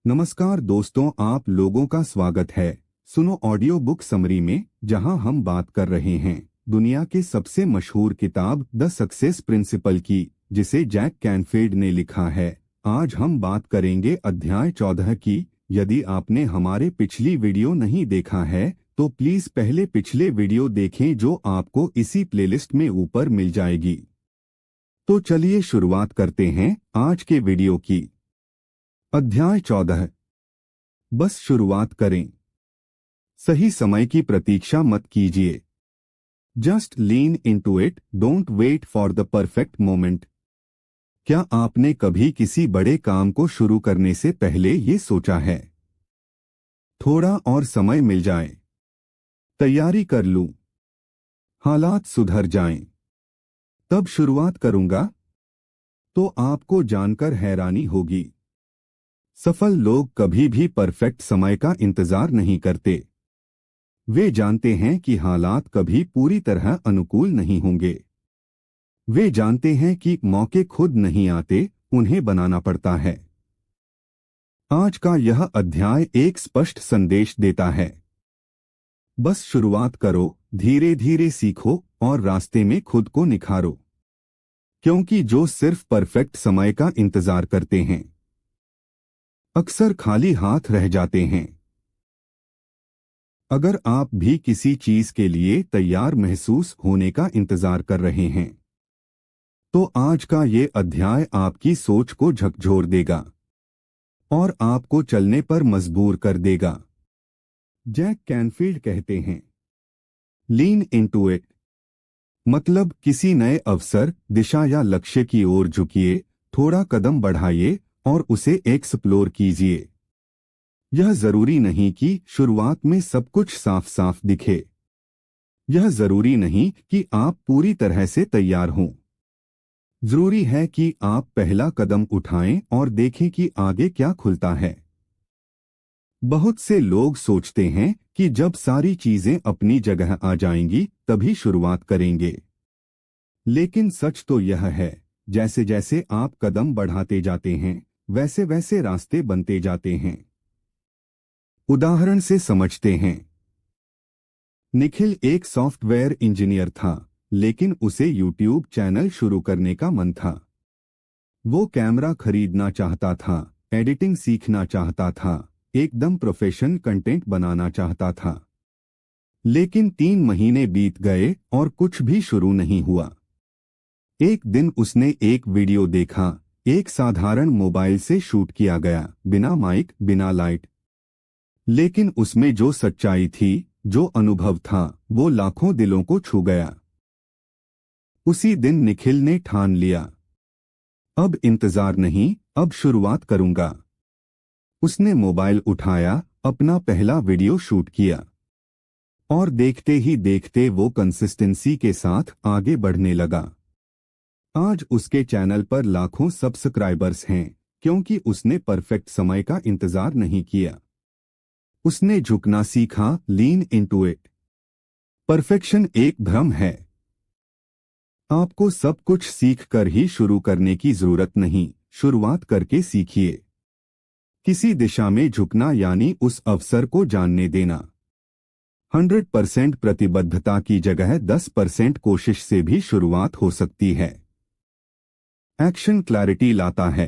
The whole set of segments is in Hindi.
नमस्कार दोस्तों, आप लोगों का स्वागत है सुनो ऑडियो बुक समरी में, जहां हम बात कर रहे हैं दुनिया के सबसे मशहूर किताब द सक्सेस प्रिंसिपल की, जिसे जैक कैनफिल्ड ने लिखा है। आज हम बात करेंगे अध्याय 14 की। यदि आपने हमारे पिछली वीडियो नहीं देखा है तो प्लीज पहले पिछले वीडियो देखें, जो आपको इसी प्लेलिस्ट में ऊपर मिल जाएगी। तो चलिए शुरुआत करते हैं आज के वीडियो की। अध्याय 14। बस शुरुआत करें। सही समय की प्रतीक्षा मत कीजिए। Just lean into it, don't wait for the perfect moment. क्या आपने कभी किसी बड़े काम को शुरू करने से पहले ये सोचा है, थोड़ा और समय मिल जाए, तैयारी कर लूं, हालात सुधर जाएं, तब शुरुआत करूंगा? तो आपको जानकर हैरानी होगी, सफल लोग कभी भी परफेक्ट समय का इंतजार नहीं करते। वे जानते हैं कि हालात कभी पूरी तरह अनुकूल नहीं होंगे। वे जानते हैं कि मौके खुद नहीं आते, उन्हें बनाना पड़ता है। आज का यह अध्याय एक स्पष्ट संदेश देता है। बस शुरुआत करो, धीरे धीरे सीखो और रास्ते में खुद को निखारो। क्योंकि जो सिर्फ परफेक्ट समय का इंतजार करते हैं, अक्सर खाली हाथ रह जाते हैं। अगर आप भी किसी चीज के लिए तैयार महसूस होने का इंतजार कर रहे हैं, तो आज का ये अध्याय आपकी सोच को झकझोर देगा और आपको चलने पर मजबूर कर देगा। जैक कैनफील्ड कहते हैं, लीन इनटू इट, मतलब किसी नए अवसर, दिशा या लक्ष्य की ओर झुकिए, थोड़ा कदम बढ़ाइए और उसे एक्सप्लोर कीजिए। यह जरूरी नहीं कि शुरुआत में सब कुछ साफ साफ दिखे। यह जरूरी नहीं कि आप पूरी तरह से तैयार हों। जरूरी है कि आप पहला कदम उठाएं और देखें कि आगे क्या खुलता है। बहुत से लोग सोचते हैं कि जब सारी चीजें अपनी जगह आ जाएंगी तभी शुरुआत करेंगे। लेकिन सच तो यह है, जैसे जैसे आप कदम बढ़ाते जाते हैं, वैसे वैसे रास्ते बनते जाते हैं। उदाहरण से समझते हैं। निखिल एक सॉफ्टवेयर इंजीनियर था, लेकिन उसे यूट्यूब चैनल शुरू करने का मन था। वो कैमरा खरीदना चाहता था, एडिटिंग सीखना चाहता था, एकदम प्रोफेशनल कंटेंट बनाना चाहता था। लेकिन 3 महीने बीत गए और कुछ भी शुरू नहीं हुआ। एक दिन उसने एक वीडियो देखा, एक साधारण मोबाइल से शूट किया गया, बिना माइक, बिना लाइट। लेकिन उसमें जो सच्चाई थी, जो अनुभव था, वो लाखों दिलों को छू गया। उसी दिन निखिल ने ठान लिया, अब इंतजार नहीं, अब शुरुआत करूंगा। उसने मोबाइल उठाया, अपना पहला वीडियो शूट किया और देखते ही देखते वो कंसिस्टेंसी के साथ आगे बढ़ने लगा। आज उसके चैनल पर लाखों सब्सक्राइबर्स हैं, क्योंकि उसने परफेक्ट समय का इंतजार नहीं किया। उसने झुकना सीखा, लीन इनटू इट। परफेक्शन एक भ्रम है। आपको सब कुछ सीख कर ही शुरू करने की जरूरत नहीं, शुरुआत करके सीखिए। किसी दिशा में झुकना यानी उस अवसर को जानने देना। 100% प्रतिबद्धता की जगह 10% कोशिश से भी शुरुआत हो सकती है। एक्शन क्लैरिटी लाता है।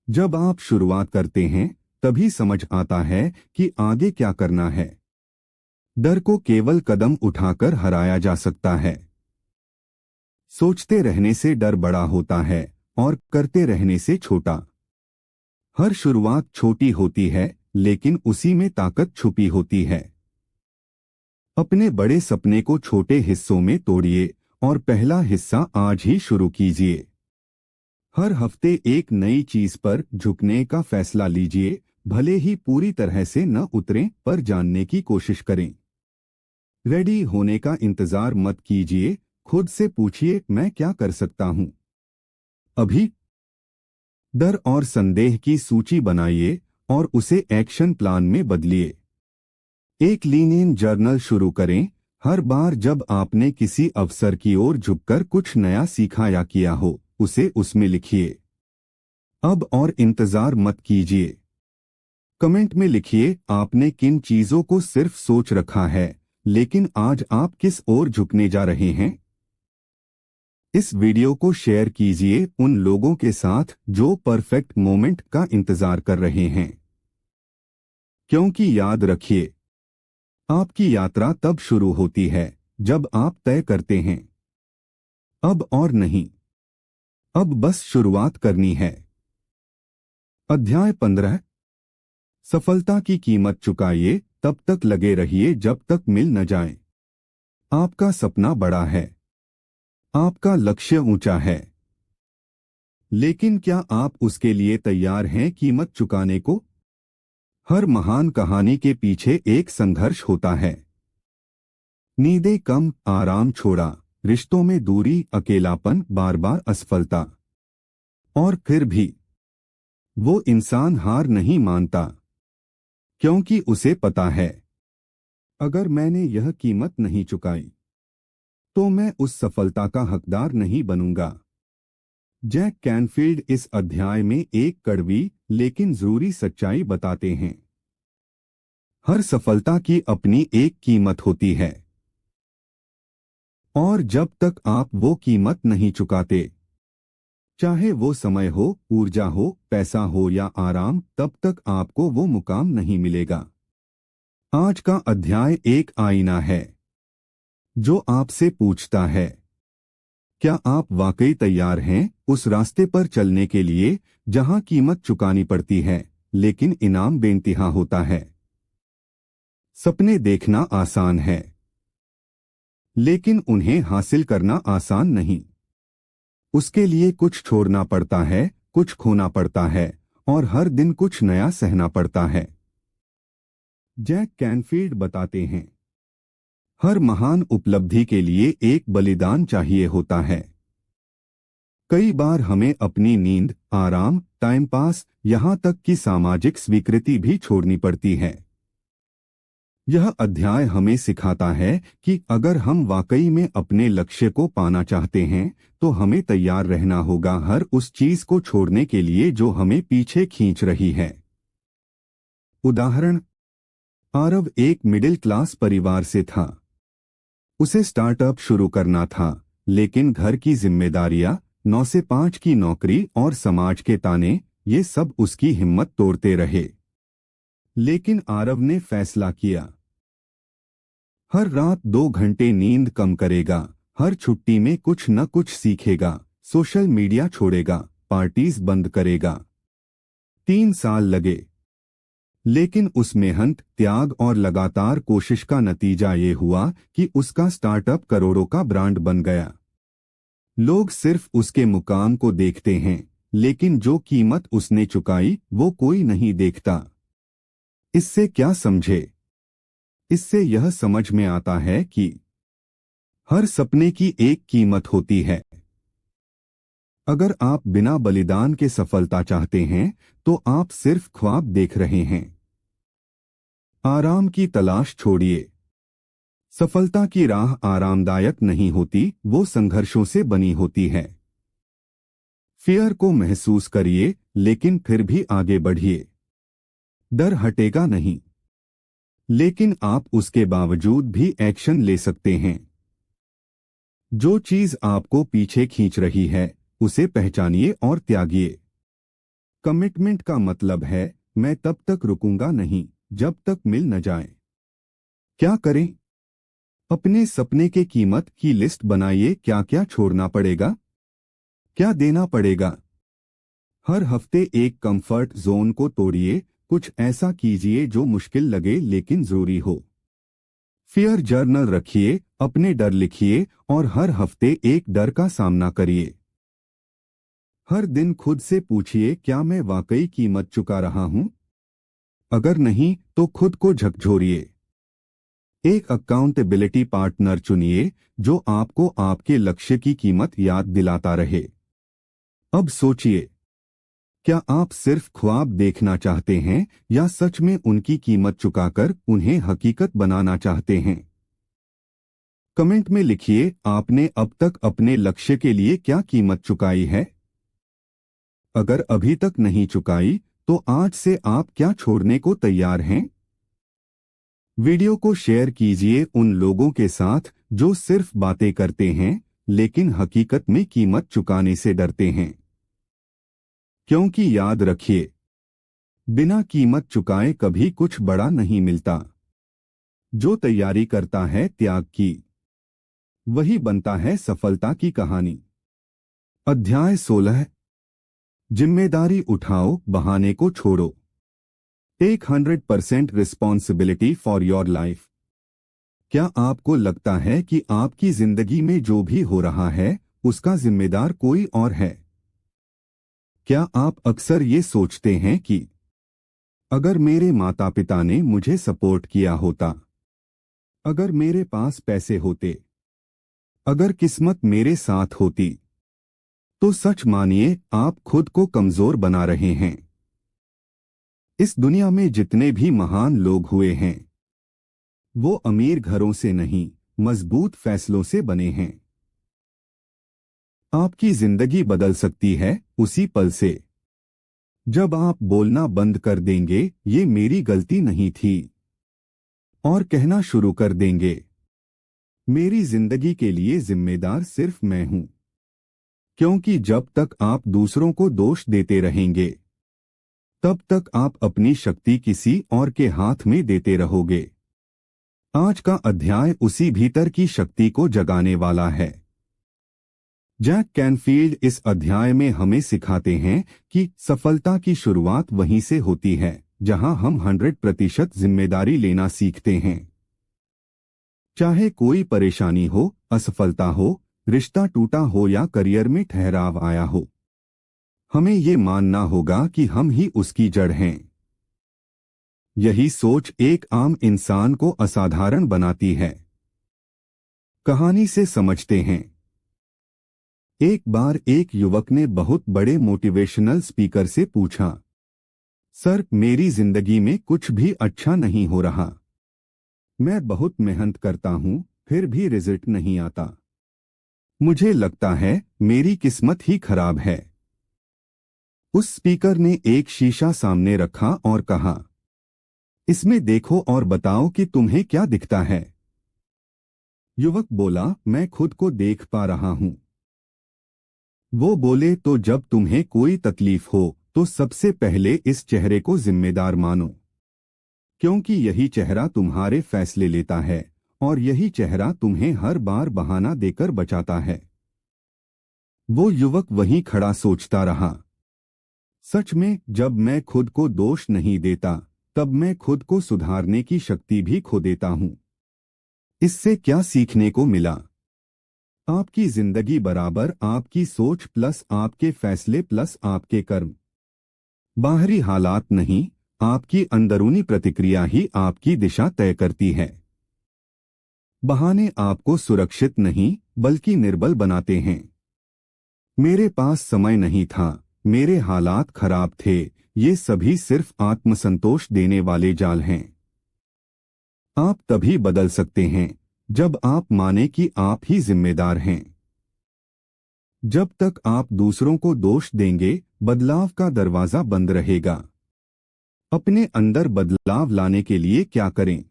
जब आप शुरुआत करते हैं, तभी समझ आता है कि आगे क्या करना है। डर को केवल कदम उठाकर हराया जा सकता है। सोचते रहने से डर बड़ा होता है और करते रहने से छोटा। हर शुरुआत छोटी होती है, लेकिन उसी में ताकत छुपी होती है। अपने बड़े सपने को छोटे हिस्सों में तोड़िए और पहला हिस्सा आज ही शुरू कीजिए। हर हफ्ते एक नई चीज पर झुकने का फैसला लीजिए, भले ही पूरी तरह से न उतरें, पर जानने की कोशिश करें। रेडी होने का इंतजार मत कीजिए, खुद से पूछिए, मैं क्या कर सकता हूं अभी। डर और संदेह की सूची बनाइए और उसे एक्शन प्लान में बदलिए। एक लीनियन जर्नल शुरू करें। हर बार जब आपने किसी अवसर की ओर झुककर कुछ नया सीखा या किया हो, उसे उसमें लिखिए। अब और इंतजार मत कीजिए, कमेंट में लिखिए आपने किन चीजों को सिर्फ सोच रखा है, लेकिन आज आप किस ओर झुकने जा रहे हैं। इस वीडियो को शेयर कीजिए उन लोगों के साथ जो परफेक्ट मोमेंट का इंतजार कर रहे हैं, क्योंकि याद रखिए, आपकी यात्रा तब शुरू होती है जब आप तय करते हैं, अब और नहीं, अब बस शुरुआत करनी है। अध्याय 15। सफलता की कीमत चुकाइए, तब तक लगे रहिए जब तक मिल न जाए। आपका सपना बड़ा है, आपका लक्ष्य ऊंचा है, लेकिन क्या आप उसके लिए तैयार हैं कीमत चुकाने को? हर महान कहानी के पीछे एक संघर्ष होता है। नींदें कम, आराम छोड़ा, रिश्तों में दूरी, अकेलापन, बार बार असफलता, और फिर भी वो इंसान हार नहीं मानता, क्योंकि उसे पता है, अगर मैंने यह कीमत नहीं चुकाई तो मैं उस सफलता का हकदार नहीं बनूंगा। जैक कैनफील्ड इस अध्याय में एक कड़वी लेकिन जरूरी सच्चाई बताते हैं। हर सफलता की अपनी एक कीमत होती है, और जब तक आप वो कीमत नहीं चुकाते, चाहे वो समय हो, ऊर्जा हो, पैसा हो या आराम, तब तक आपको वो मुकाम नहीं मिलेगा। आज का अध्याय एक आईना है जो आपसे पूछता है, क्या आप वाकई तैयार हैं उस रास्ते पर चलने के लिए जहां कीमत चुकानी पड़ती है लेकिन इनाम बेइंतहा होता है। सपने देखना आसान है, लेकिन उन्हें हासिल करना आसान नहीं। उसके लिए कुछ छोड़ना पड़ता है, कुछ खोना पड़ता है, और हर दिन कुछ नया सहना पड़ता है। जैक कैनफील्ड बताते हैं, हर महान उपलब्धि के लिए एक बलिदान चाहिए होता है। कई बार हमें अपनी नींद, आराम, टाइम पास, यहाँ तक कि सामाजिक स्वीकृति भी छोड़नी पड़ती है। यह अध्याय हमें सिखाता है कि अगर हम वाकई में अपने लक्ष्य को पाना चाहते हैं तो हमें तैयार रहना होगा हर उस चीज को छोड़ने के लिए जो हमें पीछे खींच रही है। उदाहरण, आरव एक मिडिल क्लास परिवार से था। उसे स्टार्टअप शुरू करना था, लेकिन घर की जिम्मेदारियां, 9 से 5 की नौकरी और समाज के ताने, ये सब उसकी हिम्मत तोड़ते रहे। लेकिन आरव ने फैसला किया, हर रात 2 घंटे नींद कम करेगा, हर छुट्टी में कुछ न कुछ सीखेगा, सोशल मीडिया छोड़ेगा, पार्टीज बंद करेगा। 3 साल लगे, लेकिन उस मेहनत, त्याग और लगातार कोशिश का नतीजा ये हुआ कि उसका स्टार्टअप करोड़ों का ब्रांड बन गया। लोग सिर्फ उसके मुकाम को देखते हैं, लेकिन जो कीमत उसने चुकाई वो कोई नहीं देखता। इससे क्या समझे? इससे यह समझ में आता है कि हर सपने की एक कीमत होती है। अगर आप बिना बलिदान के सफलता चाहते हैं तो आप सिर्फ ख्वाब देख रहे हैं। आराम की तलाश छोड़िए। सफलता की राह आरामदायक नहीं होती, वो संघर्षों से बनी होती है। फियर को महसूस करिए, लेकिन फिर भी आगे बढ़िए। डर हटेगा नहीं, लेकिन आप उसके बावजूद भी एक्शन ले सकते हैं। जो चीज आपको पीछे खींच रही है उसे पहचानिए और त्यागिए। कमिटमेंट का मतलब है, मैं तब तक रुकूंगा नहीं जब तक मिल न जाए। क्या करें? अपने सपने के कीमत की लिस्ट बनाइए। क्या क्या छोड़ना पड़ेगा, क्या देना पड़ेगा। हर हफ्ते एक कंफर्ट जोन को तोड़िए, कुछ ऐसा कीजिए जो मुश्किल लगे लेकिन जरूरी हो। फियर जर्नल रखिए, अपने डर लिखिए और हर हफ्ते एक डर का सामना करिए। हर दिन खुद से पूछिए, क्या मैं वाकई कीमत चुका रहा हूं? अगर नहीं तो खुद को झकझोरिए। एक अकाउंटेबिलिटी पार्टनर चुनिए जो आपको आपके लक्ष्य की कीमत याद दिलाता रहे। अब सोचिए, क्या आप सिर्फ ख्वाब देखना चाहते हैं या सच में उनकी कीमत चुकाकर उन्हें हकीकत बनाना चाहते हैं? कमेंट में लिखिए, आपने अब तक अपने लक्ष्य के लिए क्या कीमत चुकाई है। अगर अभी तक नहीं चुकाई तो आज से आप क्या छोड़ने को तैयार हैं? वीडियो को शेयर कीजिए उन लोगों के साथ जो सिर्फ बातें करते हैं लेकिन हकीकत में कीमत चुकाने से डरते हैं। क्योंकि याद रखिए, बिना कीमत चुकाए कभी कुछ बड़ा नहीं मिलता। जो तैयारी करता है त्याग की, वही बनता है सफलता की कहानी। अध्याय 16। जिम्मेदारी उठाओ, बहाने को छोड़ो। Take 100% responsibility for your life. क्या आपको लगता है कि आपकी जिंदगी में जो भी हो रहा है उसका जिम्मेदार कोई और है? क्या आप अक्सर ये सोचते हैं कि अगर मेरे माता पिता ने मुझे सपोर्ट किया होता, अगर मेरे पास पैसे होते, अगर किस्मत मेरे साथ होती, तो सच मानिए आप खुद को कमजोर बना रहे हैं। इस दुनिया में जितने भी महान लोग हुए हैं वो अमीर घरों से नहीं, मजबूत फैसलों से बने हैं। आपकी जिंदगी बदल सकती है उसी पल से जब आप बोलना बंद कर देंगे ये मेरी गलती नहीं थी, और कहना शुरू कर देंगे मेरी जिंदगी के लिए जिम्मेदार सिर्फ मैं हूं। क्योंकि जब तक आप दूसरों को दोष देते रहेंगे तब तक आप अपनी शक्ति किसी और के हाथ में देते रहोगे। आज का अध्याय उसी भीतर की शक्ति को जगाने वाला है। जैक कैनफील्ड इस अध्याय में हमें सिखाते हैं कि सफलता की शुरुआत वहीं से होती है जहां हम 100% जिम्मेदारी लेना सीखते हैं। चाहे कोई परेशानी हो, असफलता हो, रिश्ता टूटा हो या करियर में ठहराव आया हो, हमें ये मानना होगा कि हम ही उसकी जड़ हैं। यही सोच एक आम इंसान को असाधारण बनाती है। कहानी से समझते हैं। एक बार एक युवक ने बहुत बड़े मोटिवेशनल स्पीकर से पूछा, सर, मेरी जिंदगी में कुछ भी अच्छा नहीं हो रहा। मैं बहुत मेहनत करता हूं, फिर भी रिजल्ट नहीं आता। मुझे लगता है मेरी किस्मत ही खराब है। उस स्पीकर ने एक शीशा सामने रखा और कहा, इसमें देखो और बताओ कि तुम्हें क्या दिखता है। युवक बोला, मैं खुद को देख पा रहा हूं। वो बोले, तो जब तुम्हें कोई तकलीफ हो तो सबसे पहले इस चेहरे को जिम्मेदार मानो, क्योंकि यही चेहरा तुम्हारे फैसले लेता है और यही चेहरा तुम्हें हर बार बहाना देकर बचाता है। वो युवक वहीं खड़ा सोचता रहा, सच में जब मैं खुद को दोष नहीं देता तब मैं खुद को सुधारने की शक्ति भी खो देता हूं। इससे क्या सीखने को मिला? आपकी जिंदगी बराबर आपकी सोच प्लस आपके फैसले प्लस आपके कर्म। बाहरी हालात नहीं, आपकी अंदरूनी प्रतिक्रिया ही आपकी दिशा तय करती है। बहाने आपको सुरक्षित नहीं बल्कि निर्बल बनाते हैं। मेरे पास समय नहीं था, मेरे हालात खराब थे, ये सभी सिर्फ आत्मसंतोष देने वाले जाल हैं। आप तभी बदल सकते हैं जब आप माने कि आप ही जिम्मेदार हैं। जब तक आप दूसरों को दोष देंगे, बदलाव का दरवाजा बंद रहेगा। अपने अंदर बदलाव लाने के लिए क्या करें?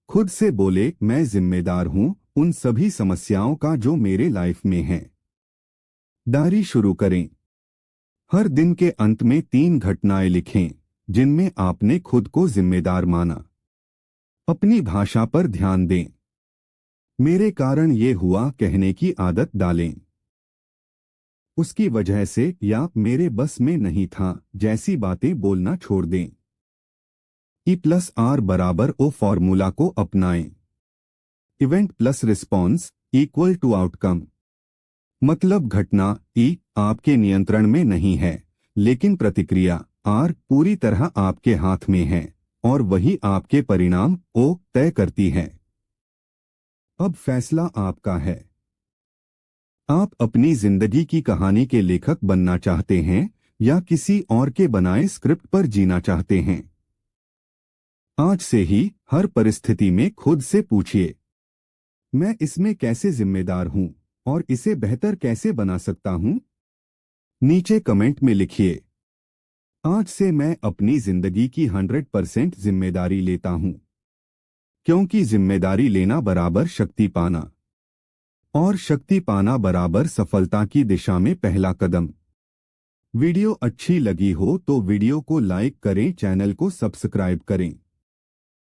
खुद से बोले, मैं जिम्मेदार हूं उन सभी समस्याओं का जो मेरे लाइफ में हैं। डायरी शुरू करें। हर दिन के अंत में 3 घटनाएं लिखें जिनमें आपने खुद को जिम्मेदार माना। अपनी भाषा पर ध्यान दें। मेरे कारण ये हुआ कहने की आदत डालें। उसकी वजह से या मेरे बस में नहीं था जैसी बातें बोलना छोड़ दें। E+R=O फॉर्मूला को अपनाएं। Event plus response equal to outcome. मतलब घटना E आपके नियंत्रण में नहीं है, लेकिन प्रतिक्रिया R पूरी तरह आपके हाथ में है और वही आपके परिणाम O तय करती है। अब फैसला आपका है। आप अपनी जिंदगी की कहानी के लेखक बनना चाहते हैं या किसी और के बनाए स्क्रिप्ट पर जीना चाहते हैं? आज से ही हर परिस्थिति में खुद से पूछिए, मैं इसमें कैसे जिम्मेदार हूं और इसे बेहतर कैसे बना सकता हूं? नीचे कमेंट में लिखिए। आज से मैं अपनी जिंदगी की 100% जिम्मेदारी लेता हूं, क्योंकि जिम्मेदारी लेना बराबर शक्ति पाना, और शक्ति पाना बराबर सफलता की दिशा में पहला कदम। वीडियो अच्छी लगी हो तो वीडियो को लाइक करें, चैनल को सब्सक्राइब करें।